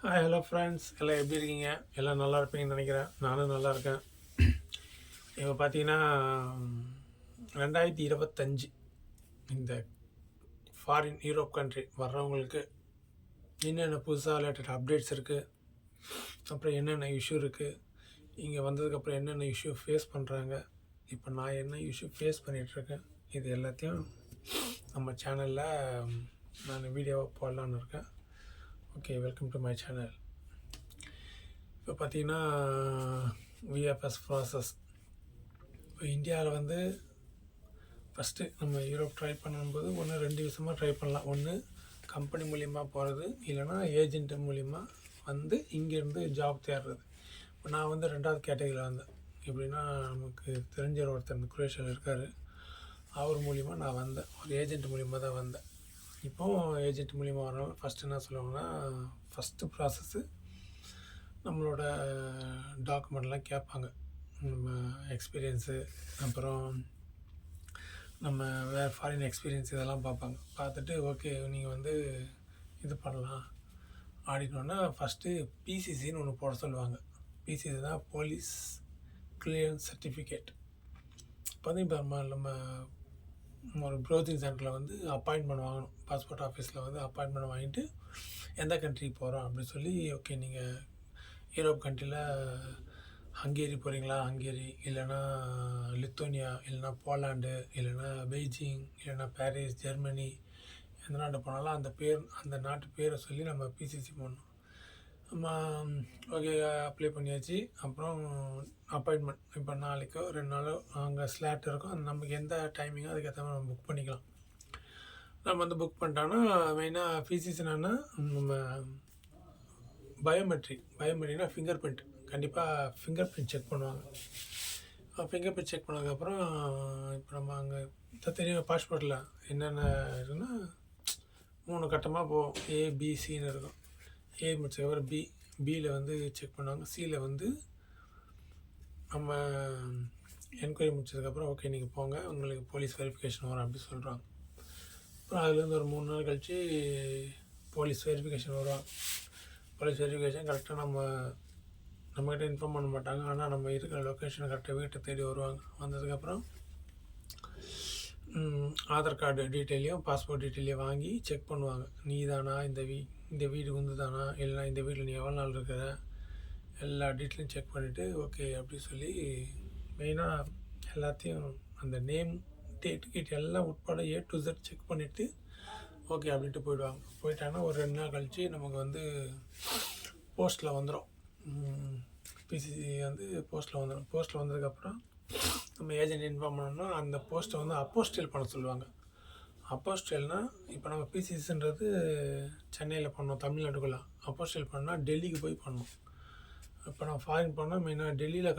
Hi hello friends, எல்லாம் எப்படி இருக்கீங்க? எல்லாம் நல்லா இருப்பீங்கன்னு நினைக்கிறேன். நானும் நல்லா இருக்கேன். இப்போ பார்த்தீங்கன்னா 2025 இந்த ஃபாரின் யூரோப் கண்ட்ரி வர்றவங்களுக்கு என்னென்ன புதுசாக ரிலேட்டட் அப்டேட்ஸ் இருக்குது, அப்புறம் என்னென்ன இஷ்யூ இருக்குது, இங்கே வந்ததுக்கப்புறம் என்னென்ன இஷ்யூ ஃபேஸ் பண்ணுறாங்க, இப்போ நான் என்ன இஷ்யூ ஃபேஸ் பண்ணிகிட்ருக்கேன், இது எல்லாத்தையும் நம்ம சேனலில் நான் வீடியோவை போடலான்னு இருக்கேன். Okay, welcome to my channel. இப்போ பார்த்தீங்கன்னா விஎஃப்எஸ் ப்ராசஸ் இப்போ இந்தியாவில் வந்து ஃபஸ்ட்டு நம்ம யூரோப் ட்ரை பண்ணும்போது ரெண்டு விஷயமாக ட்ரை பண்ணலாம். ஒன்று கம்பெனி மூலிமா போகிறது, இல்லைனா ஏஜென்ட் மூலிமா வந்து இங்கேருந்து ஜாப் தேடுறது. இப்போ நான் வந்து ரெண்டாவது கேட்டகரியில் வந்தேன். எப்படின்னா, நமக்கு தெரிஞ்ச ஒருத்தர் குரேஷியாவில் இருக்கார். அவர் மூலிமா நான் வந்தேன். ஒரு ஏஜென்ட் மூலிமா தான் வந்தேன். இப்போது ஏஜென்ட் மூலிமா வரனால ஃபஸ்ட்டு என்ன சொல்லுவாங்கன்னா, ஃபஸ்ட்டு ப்ராசஸ்ஸு நம்மளோட டாக்குமெண்ட்லாம் கேட்பாங்க. நம்ம எக்ஸ்பீரியன்ஸு, அப்புறம் நம்ம வேறு ஃபாரின் எக்ஸ்பீரியன்ஸ் இதெல்லாம் பார்ப்பாங்க. பார்த்துட்டு ஓகே நீங்கள் வந்து இது பண்ணலாம் அப்படின்னோன்னா ஃபஸ்ட்டு பிசிசின்னு ஒன்று போட சொல்லுவாங்க. பிசிசி தான் போலீஸ் கிளியரன்ஸ் சர்டிஃபிகேட். இப்போ வந்து இப்போ நம்ம ஒரு ப்ரௌசிங் சென்டரில் வந்து அப்பாயின்மெண்ட் வாங்கணும். பாஸ்போர்ட் ஆஃபீஸில் வந்து அப்பாயின்மெண்ட் வாங்கிட்டு எந்த கண்ட்ரிக்கு போகிறோம் அப்படின்னு சொல்லி, ஓகே நீங்கள் யூரோப் கண்ட்ரியில் ஹங்கேரி போகிறீங்களா, ஹங்கேரி, இல்லைன்னா லித்தோனியா, இல்லைனா போலாண்டு, இல்லைனா பெய்ஜிங், இல்லைனா பாரிஸ், ஜெர்மனி, எந்த நாட்டு போனாலும் அந்த நாட்டு பேரை சொல்லி நம்ம பிசிசி பண்ணணும். நம்ம ஓகே அப்ளை பண்ணியாச்சு. அப்புறம் அப்பாயின்மெண்ட் இப்போ நாளைக்கோ 2 நாளோ அங்கே ஸ்லாட் இருக்கும். நமக்கு எந்த டைமிங்கோ அதுக்கேற்ற மாதிரி நம்ம புக் பண்ணிக்கலாம். நம்ம வந்து புக் பண்ணிட்டோன்னா மெயினாக பிசிசினா நம்ம பயோமெட்ரிக்னா ஃபிங்கர் பிரிண்ட், கண்டிப்பாக ஃபிங்கர் பிரிண்ட் செக் பண்ணுவாங்க. ஃபிங்கர் பிரிண்ட் செக் பண்ணதுக்கப்புறம் இப்போ நம்ம அங்கே தெரியும் பாஸ்போர்ட்டில் என்னென்ன இருக்குன்னா 3 கட்டமாக போகும். ஏபிசின்னு இருக்கும். ஏ முடிச்சதுக்கப்புறம் பியில் வந்து செக் பண்ணுவாங்க. சியில் வந்து நம்ம என்கொயரி முடிச்சதுக்கப்புறம் ஓகே நீங்கள் போங்க, உங்களுக்கு போலீஸ் வெரிஃபிகேஷன் வரும் அப்படி சொல்கிறாங்க. அப்புறம் அதுலேருந்து ஒரு 3 நாள் கழித்து போலீஸ் வெரிஃபிகேஷன் வருவாங்க. போலீஸ் வெரிஃபிகேஷன் கரெக்டாக நம்மகிட்ட இன்ஃபார்ம் பண்ண மாட்டாங்க. ஆனால் நம்ம இருக்கிற லொக்கேஷனை கரெக்டாக வீட்டை தேடி வருவாங்க. வந்ததுக்கப்புறம் ஆதார் கார்டு டீட்டெயிலையும் பாஸ்போர்ட் டீட்டெயிலையும் வாங்கி செக் பண்ணுவாங்க. நீ தானா, இந்த வீடு வந்து தானா, இல்லைனா இந்த வீட்டில் நீ எவ்வளோ நாள் இருக்கிற, எல்லா டீட்டெயிலையும் செக் பண்ணிவிட்டு ஓகே அப்படி சொல்லி மெயினாக எல்லாத்தையும் அந்த நேம், டேட் எல்லாம் உட்பட A to Z செக் பண்ணிவிட்டு ஓகே அப்படின்ட்டு போயிட்டாங்கன்னா ஒரு 2 நாள் கழித்து நமக்கு வந்து போஸ்ட்டில் வந்துடும். பிசிசி வந்து போஸ்ட்டில் வந்துடும். போஸ்ட்டில் வந்ததுக்கப்புறம் நம்ம ஏஜென்ட் இன்ஃபார்ம் பண்ணோம்னா அந்த போஸ்ட்டை வந்து அப்போஸ்டல் பண்ண சொல்லுவாங்க. அப்போஸ்டல்னால் இப்போ நம்ம பிசிசின்றது சென்னையில் பண்ணோம், தமிழ்நாட்டுக்குள்ளே. அப்போஸ்டல் பண்ணால் டெல்லிக்கு போய் பண்ணணும். இப்போ நம்ம ஃபாரின் போனால் மெயினாக டெல்லியில்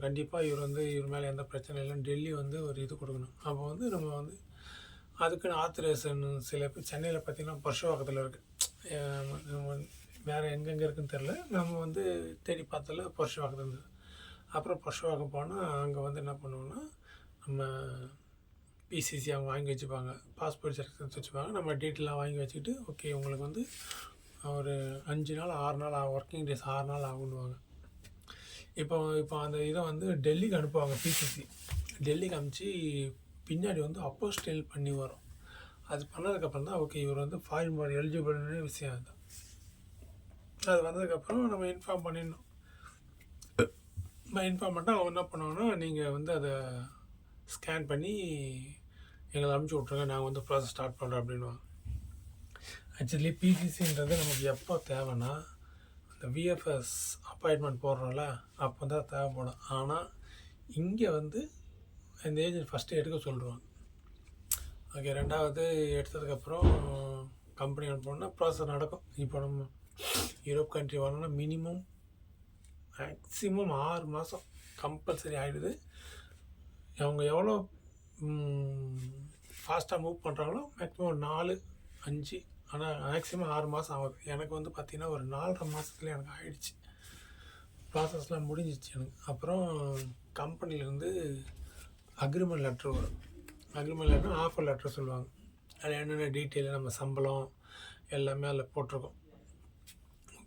கண்டிப்பாக இவர் மேலே எந்த பிரச்சனை இல்லைன்னு டெல்லி வந்து ஒரு இது கொடுக்கணும். அப்போ வந்து நம்ம வந்து அதுக்குன்னு ஆத்தரைசேஷன் சில பேர் சென்னையில் பார்த்திங்கன்னா பர்ஷவாக்கத்தில் இருக்குது. வேறு எங்கெங்கே இருக்குதுன்னு தெரில. நம்ம வந்து தேடி பார்த்ததில் பர்ஷவாக்கத்தில் இருந்தது. அப்புறம் பர்ஷவாக்கம் போனால் அங்கே வந்து என்ன பண்ணுவோன்னா நம்ம பிசிசி அவங்க வாங்கி வச்சுப்பாங்க, பாஸ்போர்ட் செலக்ஷன்ஸ் வச்சுப்பாங்க. நம்ம டீட்டெயிலாக வாங்கி வச்சுக்கிட்டு ஓகே உங்களுக்கு வந்து ஒரு 5 நாள் 6 நாள் ஒர்க்கிங் டேஸ் 6 நாள் ஆகுன்னுவாங்க. இப்போ அந்த இதை வந்து டெல்லிக்கு அனுப்புவாங்க. பிசிசி டெல்லிக்கு அனுப்பிச்சு பின்னாடி வந்து அப்போஸ்டல் பண்ணி வரும். அது பண்ணதுக்கப்புறம் தான் ஓகே இவர் வந்து ஃபாரின் போகிற எலிஜிபிள்னு விஷயம். அதுதான் அது வந்ததுக்கப்புறம் நம்ம இன்ஃபார்ம் பண்ணிடணும். இன்ஃபார்ம் பண்ணிட்டால் அவங்க என்ன பண்ணுவாங்கன்னா, நீங்கள் வந்து அதை ஸ்கேன் பண்ணி எங்களை அனுப்பிச்சி விட்ருங்க, நாங்கள் வந்து ப்ராசஸ் ஸ்டார்ட் பண்ணுறோம் அப்படின்வாங்க. ஆக்சுவலி பிசிசின்றது நமக்கு எப்போ தேவைன்னா, அந்த விஎஃப்எஸ் அப்பாயின்மெண்ட் போடுறோம்ல அப்போ தான் தேவைப்படும். ஆனால் இங்கே வந்து இந்த ஏஜென்ட் ஃபஸ்ட்டு எடுக்க சொல்லிடுவாங்க. ஓகே, ரெண்டாவது எடுத்ததுக்கப்புறம் கம்பெனி அனுப்பணுன்னா ப்ராசஸ் நடக்கும். இப்போ நம்ம யூரோப் கண்ட்ரி வரணும்னா மேக்ஸிமம் 6 மாதம் கம்பல்சரி ஆகிடுது. அவங்க எவ்வளோ ஃபாஸ்ட்டாக மூவ் பண்ணுறாங்களோ மேக்ஸிமம் 4, 5, ஆனால் மேக்ஸிமம் 6 மாதம் ஆகுது. எனக்கு வந்து பார்த்திங்கன்னா ஒரு 4.5 மாதத்துல எனக்கு ஆகிடுச்சு. ப்ராசஸ்லாம் முடிஞ்சிச்சு எனக்கு. அப்புறம் கம்பெனிலேருந்து அக்ரிமெண்ட் லெட்ரு வரும். அக்ரிமெண்ட் லெட்டர் ஆஃபர் லெட்டர் சொல்லுவாங்க. அதில் என்னென்ன டீட்டெயிலு, நம்ம சம்பளம் எல்லாமே அதில் போட்டிருக்கோம்.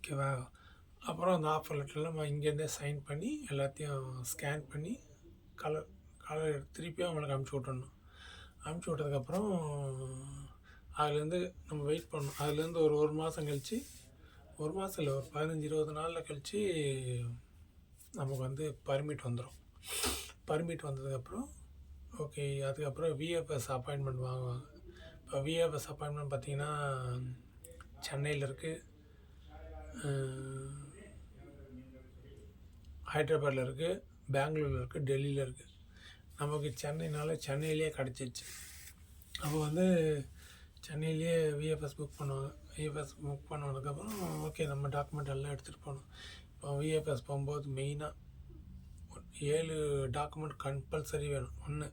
ஓகேவா? அப்புறம் அந்த ஆஃபர் லெட்டரில் நம்ம இங்கேருந்தே சைன் பண்ணி எல்லாத்தையும் ஸ்கேன் பண்ணி கலர் கலர் திருப்பியும் அவங்களுக்கு அனுப்பிச்சி விட்டுறணும். அனுப்பிச்சி விட்டதுக்கப்புறம் அதுலேருந்து நம்ம வெயிட் பண்ணணும். அதுலேருந்து ஒரு மாதம் கழித்து, ஒரு மாதம் இல்லை, ஒரு 15-20 நாளில் கழித்து நமக்கு வந்து பர்மிட் வந்துடும். பர்மிட் வந்ததுக்கப்புறம் ஓகே, அதுக்கப்புறம் விஎஃப்எஸ் அப்பாயின்மெண்ட் வாங்குவாங்க. இப்போ விஎஃப்எஸ் அப்பாயின்மெண்ட் பார்த்திங்கன்னா சென்னையில் இருக்குது, ஹைதராபாத்தில் இருக்குது, பெங்களூரில் இருக்குது, டெல்லியில் இருக்குது. நமக்கு சென்னைனால சென்னையிலே கிடச்சிருச்சு. அப்போ வந்து சென்னையிலேயே விஎஃப்எஸ் புக் பண்ணுவாங்க. விஎஃப்எஸ் புக் பண்ணதுக்கப்புறம் ஓகே, நம்ம டாக்குமெண்ட் எல்லாம் எடுத்துகிட்டு போகணும். இப்போ விஎஃப்எஸ் போகும்போது மெயினாக 7 டாக்குமெண்ட் கம்பல்சரி வேணும். 1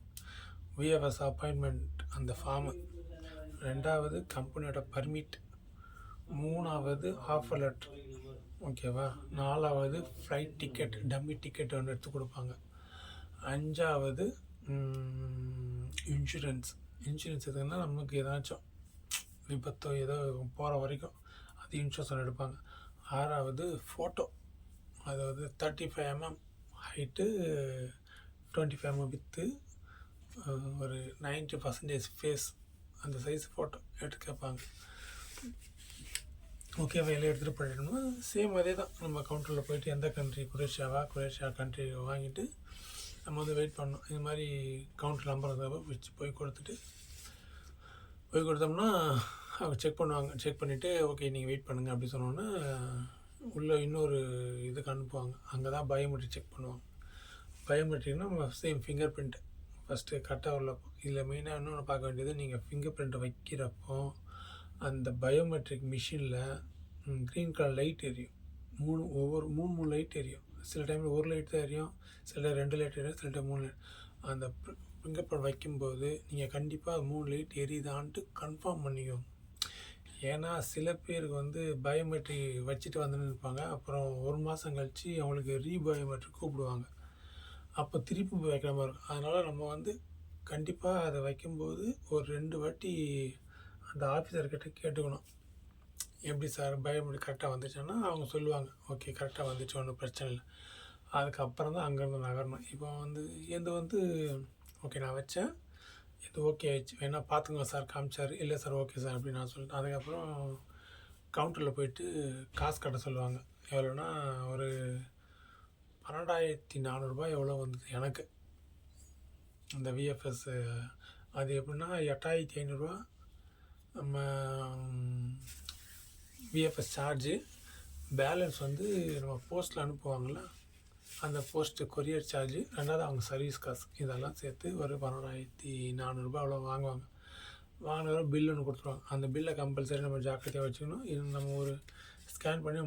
விஎஃப்எஸ் அப்பாயின்மெண்ட் அந்த ஃபார்மு, 2வது கம்பெனியோட பர்மிட், 3வது ஆஃபர் லெட்ரு, ஓகேவா? 4வது ஃப்ளைட் டிக்கெட், டம்மி டிக்கெட் ஒன்று எடுத்து கொடுப்பாங்க. 5வது இன்சூரன்ஸ் எதுக்குன்னா நமக்கு ஏதாச்சும் விபத்தோ ஏதோ போகிற வரைக்கும் அது இன்சூரன்ஸ் ஒன்று எடுப்பாங்க. 6வது ஃபோட்டோ, அதாவது 35 mm ஹைட்டு, 25 mm வித்து, ஒரு 90% ஃபேஸ், அந்த சைஸ் ஃபோட்டோ எடுத்து கேட்பாங்க. ஓகே, வேலை எடுத்துகிட்டு போயிட்டோம்னா சேம் அதே தான். நம்ம கவுண்டரில் போயிட்டு எந்த கண்ட்ரி, குரேஷியா கண்ட்ரி வாங்கிட்டு நம்ம வந்து வெயிட் பண்ணணும். இது மாதிரி கவுண்டர் நம்பர் வச்சு போய் கொடுத்தோம்னா அவங்க செக் பண்ணுவாங்க. செக் பண்ணிவிட்டு ஓகே நீங்கள் வெயிட் பண்ணுங்கள் அப்படி சொன்னோன்னா உள்ளே இன்னொரு இதுக்கு அனுப்புவாங்க. அங்கே தான் பயோமெட்ரிக் செக் பண்ணுவாங்க. பயோமெட்ரிக்னா நம்ம சேம் ஃபிங்கர் பிரிண்ட்டு ஃபஸ்ட்டு கரெக்டாக உள்ளப்போ. இதில் மெயினாக இன்னொன்று பார்க்க வேண்டியது, நீங்கள் ஃபிங்கர் பிரிண்ட்டை வைக்கிறப்போ அந்த பயோமெட்ரிக் மிஷினில் க்ரீன் கலர் லைட் எரியும். 3 லைட் எரியும். சில டைமில் 1 லைட் தான் எரியும், சில டைம் 2 லைட் எரியும், சில டைம் 3 லைட். அந்த ஃபிங்கர் பிரிண்ட் வைக்கும்போது நீங்கள் கண்டிப்பாக 3 லைட் எரியுதான்ட்டு கன்ஃபார்ம் பண்ணிக்கோங்க. ஏன்னா சில பேருக்கு வந்து பயோமெட்ரிக் வச்சுட்டு வந்துன்னு இருப்பாங்க. அப்புறம் 1 மாதம் கழித்து அவங்களுக்கு ரீபயோமெட்ரிக் கூப்பிடுவாங்க. அப்போ திருப்பி போய் வைக்கிற மாதிரி இருக்கும். அதனால் நம்ம வந்து கண்டிப்பாக அதை வைக்கும்போது ஒரு 2 வாட்டி அந்த ஆஃபீஸர்கிட்ட கேட்டுக்கணும். எப்படி சார் பயோமெட்ரிக் கரெக்டாக வந்துச்சுன்னா அவங்க சொல்லுவாங்க, ஓகே கரெக்டாக வந்துச்சு, ஒன்றும் பிரச்சனை இல்லை. அதுக்கப்புறம் தான் அங்கேருந்து நகரணும். இப்போ வந்து ஓகே நான் வச்சேன், இது ஓகே ஆயிடுச்சு, வேணால் பார்த்துங்க சார் காமிச்சார், இல்லை சார் ஓகே சார் அப்படின்னு நான் சொல்லிட்டேன். அதுக்கப்புறம் கவுண்டரில் போயிட்டு காசு கட்ட சொல்லுவாங்க. எவ்வளோன்னா ஒரு 12,400 எவ்வளோ வந்தது எனக்கு அந்த விஎஃப்எஸ். அது எப்படின்னா 8,500 நம்ம விஎஃப்எஸ் சார்ஜு, பேலன்ஸ் வந்து நம்ம போஸ்ட்டில் அனுப்புவாங்கள்ல அந்த போஸ்ட்டு கொரியர் சார்ஜு, 2வது அவங்க சர்வீஸ் காசு, இதெல்லாம் சேர்த்து ஒரு 12,400 அவ்வளோ வாங்குவாங்க. வாங்கின பில் ஒன்று கொடுத்துருவாங்க. அந்த பில்லை கம்பல்சரி நம்ம ஜாக்கிரதையாக வச்சுக்கணும். இது நம்ம ஒரு ஸ்கேன் பண்ணி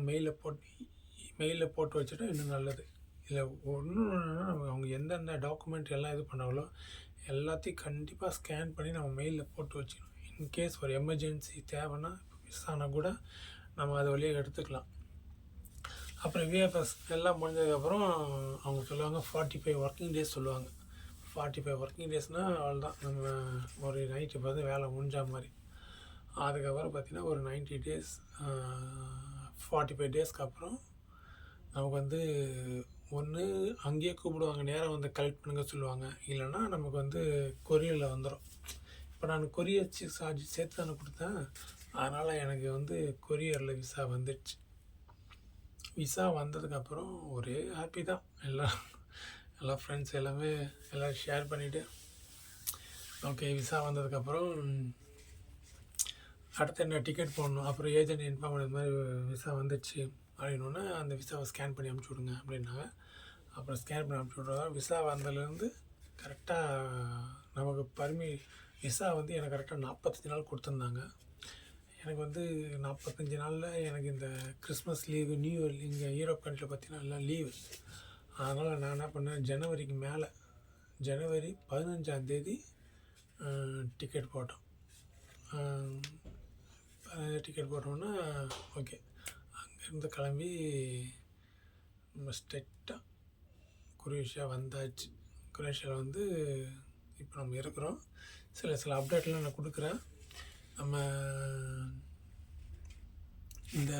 மெயிலில் போட்டு வச்சுட்டா இன்னும் நல்லது. இதில் ஒன்றுன்னா அவங்க எந்தெந்த டாக்குமெண்ட் எல்லாம் இது பண்ணாங்களோ எல்லாத்தையும் கண்டிப்பாக ஸ்கேன் பண்ணி நம்ம மெயிலில் போட்டு வச்சுக்கணும். இன்கேஸ் ஒரு எமர்ஜென்சி தேவைன்னா மிஸ் ஆனால் கூட நம்ம அது வழியாக எடுத்துக்கலாம். அப்புறம் விஎஃப்எஸ் எல்லாம் முடிஞ்சதுக்கப்புறம் அவங்க சொல்லுவாங்க 45 ஒர்க்கிங் டேஸ் சொல்லுவாங்க. 45 ஒர்க்கிங் டேஸ்னால் அவ்வளோதான், நம்ம ஒரு நைட்டு பார்த்து வேலை முடிஞ்ச மாதிரி. அதுக்கப்புறம் பார்த்திங்கன்னா ஒரு 90 டேஸ், 45 டேஸ்க்கு அப்புறம் நமக்கு வந்து ஒன்று அங்கேயே கூப்பிடுவாங்க, நேராக வந்து கலெக்ட் பண்ணுங்க சொல்லுவாங்க. இல்லைன்னா நமக்கு வந்து கொரியரில் வந்துடும். இப்போ நான் கொரியர் சார்ஜ் சேர்த்து தானே கொடுத்தேன், அதனால் எனக்கு வந்து கொரியரில் விசா வந்துடுச்சு. விசா வந்ததுக்கப்புறம் ஒரே ஹாப்பி தான். எல்லா ஃப்ரெண்ட்ஸ் எல்லோரும் ஷேர் பண்ணிவிட்டு ஓகே விசா வந்ததுக்கப்புறம் அடுத்து என்ன டிக்கெட் போடணும். அப்புறம் ஏஜென்ட் இன்ஃபார்ம் பண்ணது மாதிரி விசா வந்துடுச்சு அப்படின்னோடனே அந்த விசாவை ஸ்கேன் பண்ணி அனுப்பிச்சி விடுங்க அப்படின்னாங்க. அப்புறம் ஸ்கேன் பண்ணி அனுப்பிச்சி விட்றதா விசா வந்ததுலேருந்து கரெக்டாக நமக்கு விசா வந்து எனக்கு கரெக்டாக 45 நாள் கொடுத்துருந்தாங்க. எனக்கு வந்து 45 நாளில் எனக்கு இந்த கிறிஸ்மஸ் லீவு, நியூ இயர், இங்கே யூரோப் கண்ட்ரியில் பார்த்திங்கன்னா எல்லாம் லீவு. அதனால் நான் என்ன பண்ணேன், ஜனவரிக்கு மேலே ஜனவரி 15ஆம் தேதி டிக்கெட் போட்டோம். டிக்கெட் போட்டோன்னா ஓகே, அங்கேருந்து கிளம்பி நம்ம ஸ்ட்ரெயிட்டாக குரேஷியா வந்தாச்சு. குரேஷியாவில் வந்து இப்போ நம்ம இருக்கிறோம். சில அப்டேட்லாம் நான் கொடுக்குறேன். நம்ம இந்த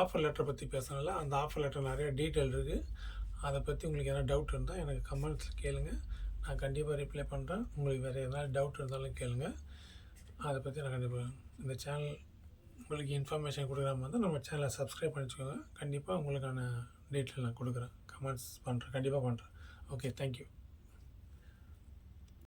ஆஃபர் லெட்டரை பற்றி பேசுனல, அந்த ஆஃபர் லெட்டர் நிறைய டீட்டெயில் இருக்குது. அதை பற்றி உங்களுக்கு எதனா டவுட் இருந்தால் எனக்கு கமெண்ட்ஸில் கேளுங்க. நான் கண்டிப்பாக ரிப்ளை பண்ணுறேன். உங்களுக்கு வேறு எதனா டவுட் இருந்தாலும் கேளுங்க. அதை பற்றி நான் கண்டிப்பாக இந்த சேனல் உங்களுக்கு இன்ஃபர்மேஷன் கொடுக்குற மாதிரி இருந்தால் நம்ம சேனலை சப்ஸ்கிரைப் பண்ணி வச்சுக்கோங்க. கண்டிப்பாக உங்களுக்கான டீட்டெயில் நான் கொடுக்குறேன். கமெண்ட்ஸ் பண்ணுறேன். கண்டிப்பாக பண்ணுறேன். Okay, thank you.